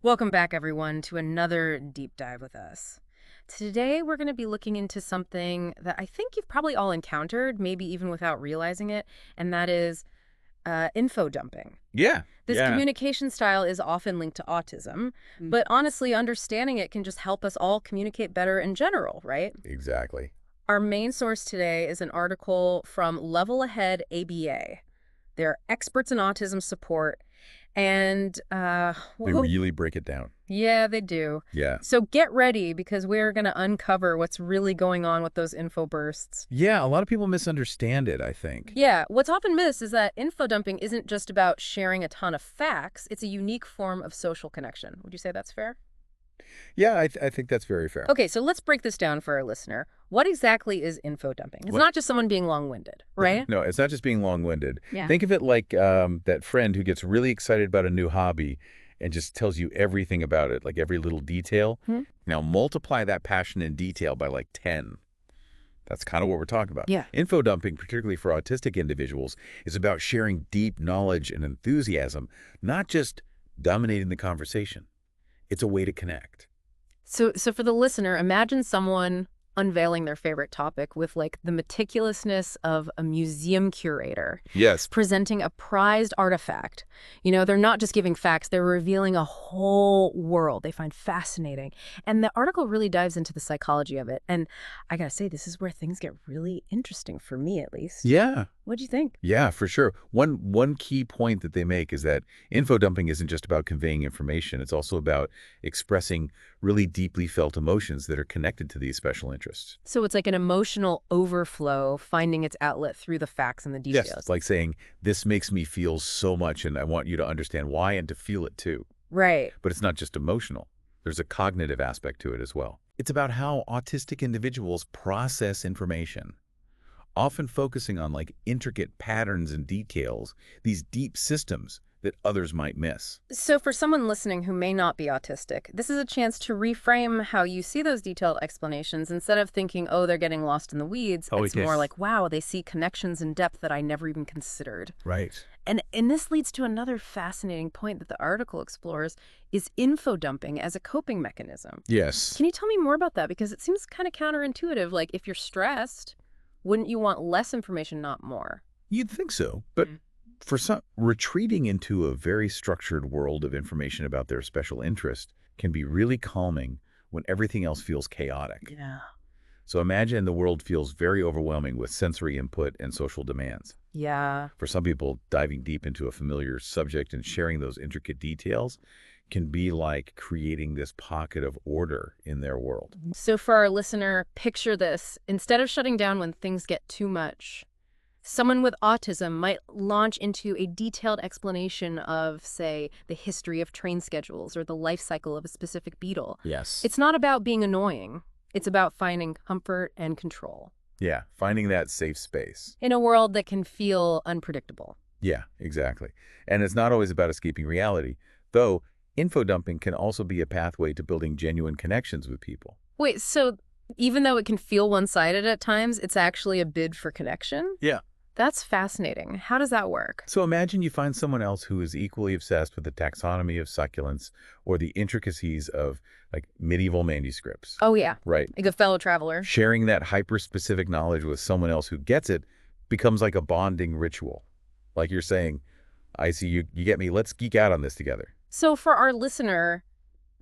Welcome back, everyone, to another deep dive with us. Today, we're going to be looking into something that I think you've probably all encountered, maybe even without realizing it, and that is info dumping. Yeah, This yeah, communication style is often linked to autism, Mm. but honestly, understanding it can just help us all communicate better in general, right? exactly. Our main source today is an article from Level Ahead ABA. They're experts in autism support, and They really break it down. yeah, they do. Yeah. So get ready because we're going to uncover what's really going on with those info bursts. Yeah, a lot of people misunderstand it, I think. Yeah, what's often missed is that info dumping isn't just about sharing a ton of facts, it's a unique form of social connection. Would you say that's fair? Yeah, I think that's very fair. Okay, so let's break this down for our listener. What exactly is info dumping? It's What? not just someone being long-winded, right? No, it's not just being long-winded. Yeah. Think of it like that friend who gets really excited about a new hobby and just tells you everything about it, like every little detail. Hmm? Now, multiply that passion in detail by like 10. That's kind of what we're talking about. Yeah. Info dumping, particularly for autistic individuals, is about sharing deep knowledge and enthusiasm, not just dominating the conversation. It's a way to connect. So for the listener, imagine someone unveiling their favorite topic with like the meticulousness of a museum curator. Yes. Presenting a prized artifact. You know, they're not just giving facts, they're revealing a whole world they find fascinating. And the article really dives into the psychology of it. And I gotta say, this is where things get really interesting for me, at least. Yeah. What'd you think? Yeah, for sure. One key point that they make is that info dumping isn't just about conveying information. It's also about expressing really deeply felt emotions that are connected to these special interests. So it's like an emotional overflow, finding its outlet through the facts and the Yes, details. it's like saying, this makes me feel so much, and I want you to understand why and to feel it too. Right. But it's not just emotional. There's a cognitive aspect to it as well. It's about how autistic individuals process information, often focusing on like intricate patterns and details, these deep systems that others might miss. So for someone listening who may not be autistic, this is a chance to reframe how you see those detailed explanations. Instead of thinking, oh, they're getting lost in the weeds, Oh, it's yes. more like, wow, they see connections and depth that I never even considered. Right. And this leads to another fascinating point that the article explores is info dumping as a coping mechanism. Yes. Can you tell me more about that? Because it seems kind of counterintuitive. Like if you're stressed, wouldn't you want less information, not more? You'd think so, but for some, retreating into a very structured world of information about their special interest can be really calming when everything else feels chaotic. Yeah. So imagine the world feels very overwhelming with sensory input and social demands. Yeah. For some people, diving deep into a familiar subject and sharing those intricate details can be like creating this pocket of order in their world. So for our listener, picture this. Instead of shutting down when things get too much, someone with autism might launch into a detailed explanation of, say, the history of train schedules or the life cycle of a specific beetle. Yes. It's not about being annoying. It's about finding comfort and control Yeah, finding that safe space. in a world that can feel unpredictable. Yeah, exactly. And it's not always about escaping reality, though info dumping can also be a pathway to building genuine connections with people. Wait, so even though it can feel one-sided at times, it's actually a bid for connection? Yeah. That's fascinating. How does that work? So imagine you find someone else who is equally obsessed with the taxonomy of succulents or the intricacies of like medieval manuscripts. Oh, yeah. Right. Like a fellow traveler. Sharing that hyper-specific knowledge with someone else who gets it becomes like a bonding ritual. Like you're saying, I see you, you get me, let's geek out on this together. So for our listener,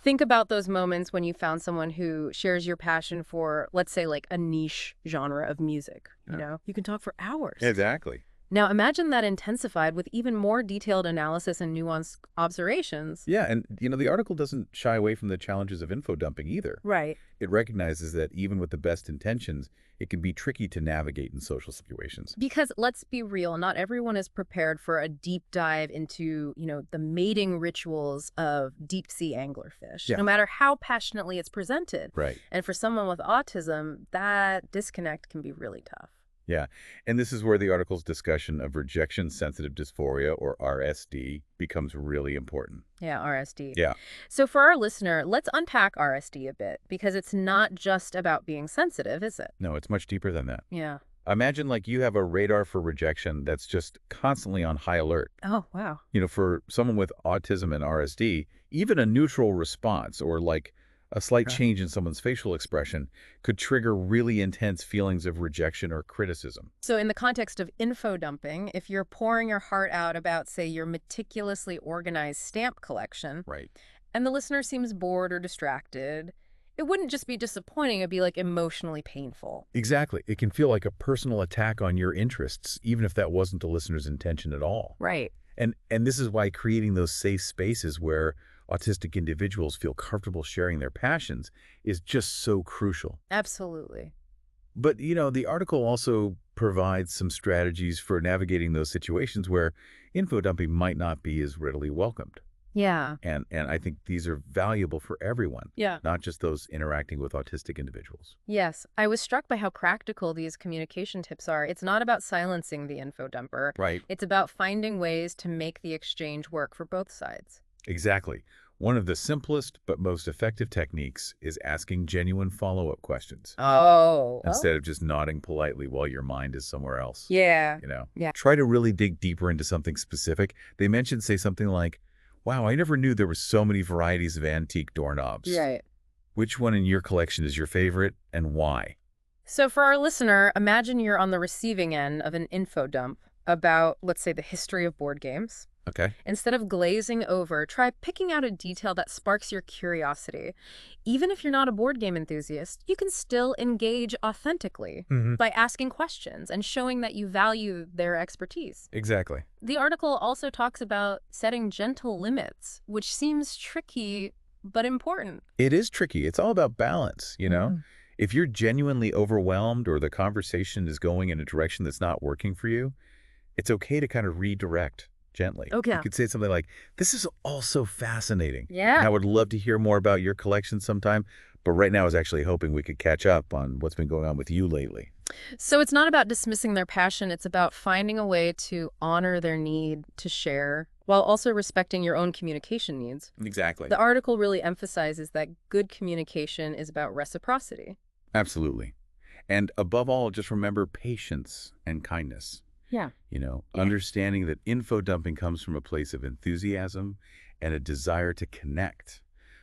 think about those moments when you found someone who shares your passion for, let's say, like a niche genre of music. You know, you can talk for hours. Exactly. Now imagine that intensified with even more detailed analysis and nuanced observations. Yeah, and the article doesn't shy away from the challenges of info dumping either. Right. It recognizes that even with the best intentions, it can be tricky to navigate in social situations. Because let's be real, not everyone is prepared for a deep dive into, the mating rituals of deep sea anglerfish, Yeah. no matter how passionately it's presented. Right. And for someone with autism, that disconnect can be really tough. Yeah, and this is where the article's discussion of rejection-sensitive dysphoria, or RSD, becomes really important. Yeah, RSD. Yeah. So for our listener, let's unpack RSD a bit, because it's not just about being sensitive, is it? No, it's much deeper than that. Yeah. Imagine like you have a radar for rejection that's just constantly on high alert. Oh, wow. For someone with autism and RSD, even a neutral response or like a slight Okay. change in someone's facial expression could trigger really intense feelings of rejection or criticism. So in the context of info dumping, if you're pouring your heart out about, say, your meticulously organized stamp collection, Right. and the listener seems bored or distracted, it wouldn't just be disappointing, it'd be like emotionally painful. Exactly. It can feel like a personal attack on your interests, even if that wasn't the listener's intention at all. Right. And this is why creating those safe spaces where autistic individuals feel comfortable sharing their passions is just so crucial. Absolutely. But, the article also provides some strategies for navigating those situations where info dumping might not be as readily welcomed. Yeah. And I think these are valuable for everyone, Yeah. not just those interacting with autistic individuals. Yes, I was struck by how practical these communication tips are. It's not about silencing the info dumper. Right. It's about finding ways to make the exchange work for both sides. Exactly. One of the simplest but most effective techniques is asking genuine follow-up questions Oh, instead of just nodding politely while your mind is somewhere else. yeah. Yeah. Try to really dig deeper into something specific. They mentioned, say something like, wow, I never knew there were so many varieties of antique doorknobs. Right. Which one in your collection is your favorite and why? So for our listener, imagine you're on the receiving end of an info dump about, let's say, the history of board games. Okay. Instead of glazing over, try picking out a detail that sparks your curiosity. Even if you're not a board game enthusiast, you can still engage authentically Hmm. by asking questions and showing that you value their expertise. Exactly. The article also talks about setting gentle limits, which seems tricky but important. It is tricky. It's all about balance. Mhm. If you're genuinely overwhelmed or the conversation is going in a direction that's not working for you, it's okay to kind of redirect gently. Okay. You could say something like, this is all so fascinating. Yeah. And I would love to hear more about your collection sometime. But right now I was actually hoping we could catch up on what's been going on with you lately. So it's not about dismissing their passion, it's about finding a way to honor their need to share while also respecting your own communication needs. Exactly. The article really emphasizes that good communication is about reciprocity. Absolutely. And above all, just remember patience and kindness. Yeah. Yeah. Understanding that info dumping comes from a place of enthusiasm and a desire to connect,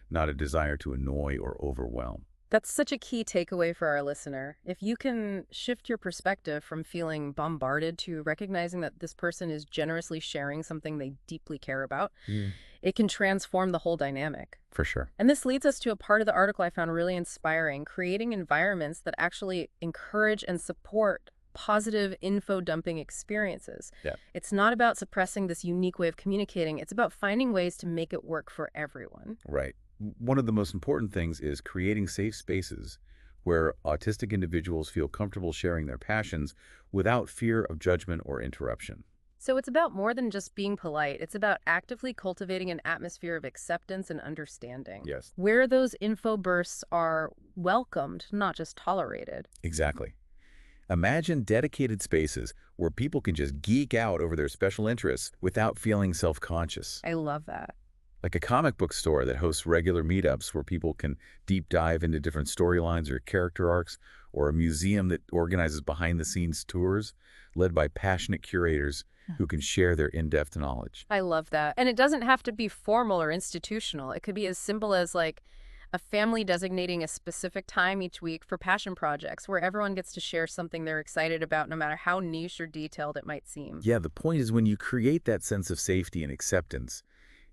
not a desire to annoy or overwhelm. That's such a key takeaway for our listener. If you can shift your perspective from feeling bombarded to recognizing that this person is generously sharing something they deeply care about, Mm. it can transform the whole dynamic. For sure. And this leads us to a part of the article I found really inspiring, creating environments that actually encourage and support positive info dumping experiences. Yeah. It's not about suppressing this unique way of communicating. It's about finding ways to make it work for everyone. Right. One of the most important things is creating safe spaces where autistic individuals feel comfortable sharing their passions without fear of judgment or interruption. So it's about more than just being polite. It's about actively cultivating an atmosphere of acceptance and understanding, Yes. where those info bursts are welcomed, not just tolerated. Exactly. Imagine dedicated spaces where people can just geek out over their special interests without feeling self-conscious. I love that. Like a comic book store that hosts regular meetups where people can deep dive into different storylines or character arcs, or a museum that organizes behind-the-scenes tours led by passionate curators who can share their in-depth knowledge. I love that. And it doesn't have to be formal or institutional. It could be as simple as like a family designating a specific time each week for passion projects where everyone gets to share something they're excited about, no matter how niche or detailed it might seem. Yeah, the point is when you create that sense of safety and acceptance,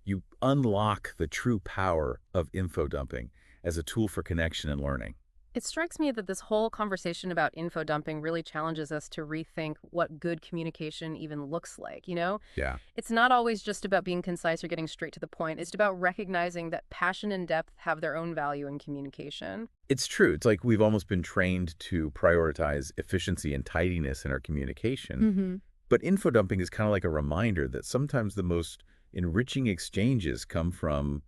you unlock the true power of info dumping as a tool for connection and learning. It strikes me that this whole conversation about info dumping really challenges us to rethink what good communication even looks like, Yeah. It's not always just about being concise or getting straight to the point. It's about recognizing that passion and depth have their own value in communication. It's true. It's like we've almost been trained to prioritize efficiency and tidiness in our communication. Mm-hmm. But info dumping is kind of like a reminder that sometimes the most enriching exchanges come from,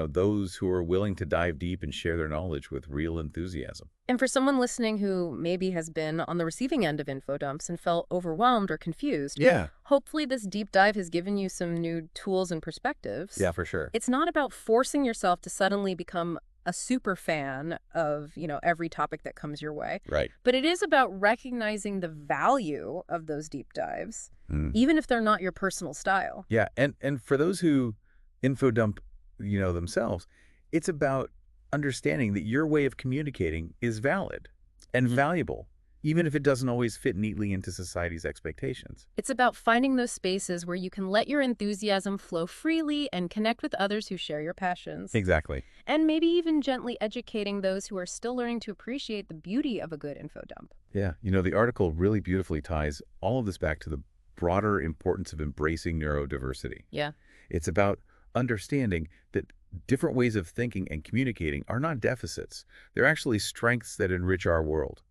those who are willing to dive deep and share their knowledge with real enthusiasm. And for someone listening who maybe has been on the receiving end of info dumps and felt overwhelmed or confused, Yeah. hopefully this deep dive has given you some new tools and perspectives. For sure. It's not about forcing yourself to suddenly become a super fan of, every topic that comes your way. Right. But it is about recognizing the value of those deep dives, Mm. even if they're not your personal style. Yeah, and for those who info dump, themselves, it's about understanding that your way of communicating is valid and valuable, even if it doesn't always fit neatly into society's expectations. It's about finding those spaces where you can let your enthusiasm flow freely and connect with others who share your passions. Exactly. And maybe even gently educating those who are still learning to appreciate the beauty of a good info dump. Yeah, the article really beautifully ties all of this back to the broader importance of embracing neurodiversity. Yeah. It's about understanding that different ways of thinking and communicating are not deficits. They're actually strengths that enrich our world.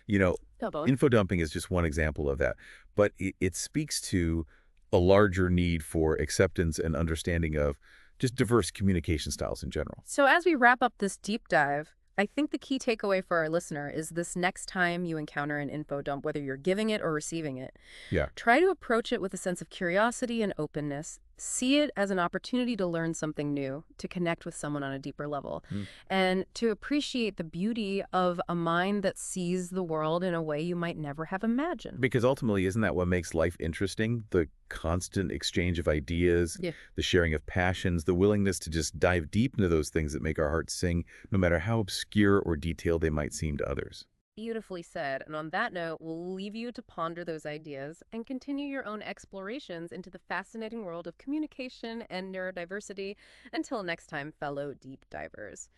You know, Double. info dumping is just one example of that, but it speaks to a larger need for acceptance and understanding of just diverse communication styles in general. So, as we wrap up this deep dive, I think the key takeaway for our listener is this: next time you encounter an info dump, whether you're giving it or receiving it, Yeah. try to approach it with a sense of curiosity and openness. See it as an opportunity to learn something new, to connect with someone on a deeper level, Mm. and to appreciate the beauty of a mind that sees the world in a way you might never have imagined. Because ultimately, isn't that what makes life interesting? The constant exchange of ideas, Yeah. the sharing of passions, the willingness to just dive deep into those things that make our hearts sing, no matter how obscure or detailed they might seem to others. Beautifully said. And on that note, we'll leave you to ponder those ideas and continue your own explorations into the fascinating world of communication and neurodiversity. Until next time, fellow deep divers.